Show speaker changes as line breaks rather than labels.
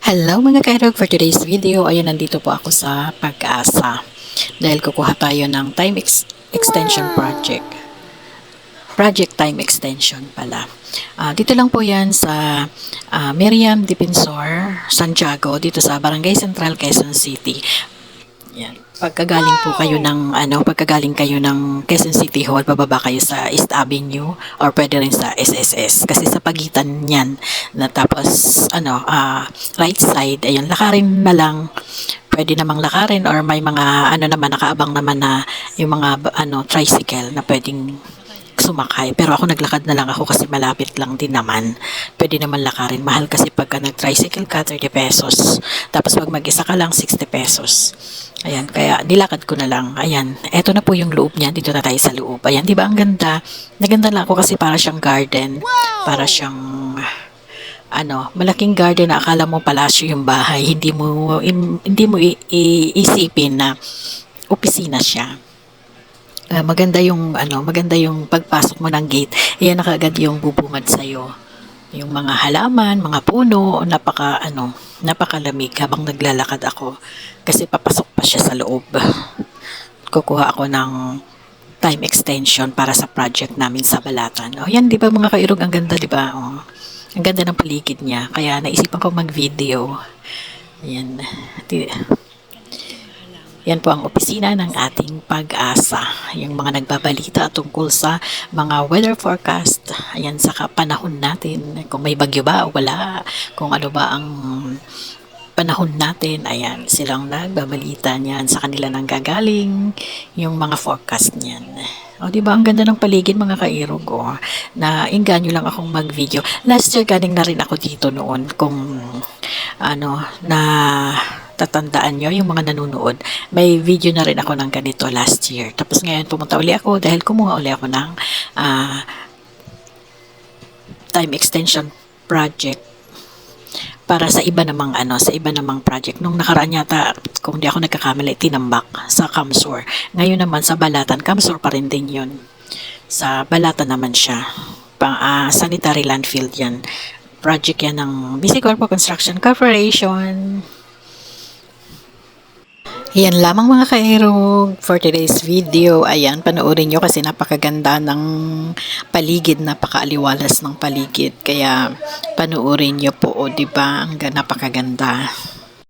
Hello mga kairog, for today's video, ayun nandito po ako sa Pag-asa dahil kukuha tayo ng extension project. Project time extension pala. Dito lang po yan sa Miriam Defensor, Santiago, dito sa Barangay Central, Quezon City. Yan. Pagkagaling kayo ng Quezon City Hall, bababa kayo sa East Avenue or pwede rin sa SSS. Kasi sa pagitan niyan, na tapos right side, ayun, lakarin na lang. Pwede namang lakarin or may mga nakaabang naman na yung mga tricycle na pwedeng sumakay. Pero ako naglakad na lang ako kasi malapit lang din naman. Pwede naman lakarin. Mahal kasi pagka nag-tricycle ka, 30 pesos. Tapos pag mag-isa ka lang, 60 pesos. Ayan, kaya nilakad ko na lang. Ayan, eto na po yung loob niya. Dito na tayo sa loob. Ayan, di ba ang ganda? Naganda lang ako kasi para siyang garden. Para siyang malaking garden na akala mo palasyo yung bahay. Hindi mo iisipin na opisina siya. Maganda yung pagpasok mo ng gate. Ayan na kaagad yung bubungad sa iyo. Yung mga halaman, mga puno, napakalamig habang naglalakad ako kasi papasok pa siya sa loob. Kukuha ako ng time extension para sa project namin sa Balatan. Yan, 'di ba mga kairog, ang ganda, 'di ba? Ang ganda ng paligid niya. Kaya naisipan ko mag-video. Ayan. Yan po ang opisina ng ating Pag-asa. Yung mga nagbabalita tungkol sa mga weather forecast. Ayan, sa panahon natin. Kung may bagyo ba o wala. Kung ano ba ang panahon natin. Ayan, silang nagbabalita niyan. Sa kanila nang gagaling yung mga forecast niyan. Di ba ang ganda ng paligid mga kairog, na inganyo lang akong mag-video. Last year galing na rin ako dito noon kung na tatandaan nyo, yung mga nanonood, may video na rin ako ng ganito last year. Tapos ngayon pumunta uli ako dahil kumuha uli ako ng time extension project para sa iba namang project. Nung nakaraan yata, kung di ako nagkakamali, Tinambak sa Kamsur. Ngayon naman sa Balatan, Kamsur pa rin din yun. Sa Balatan naman siya. Sanitary landfill yan. Project yan ng BC Corpo Construction Corporation. Yan lamang mga kairog for today's video. Ayan, panoorin nyo kasi napakaganda ng paligid, napakaaliwalas ng paligid. Kaya panoorin nyo po, diba? Ang napakaganda.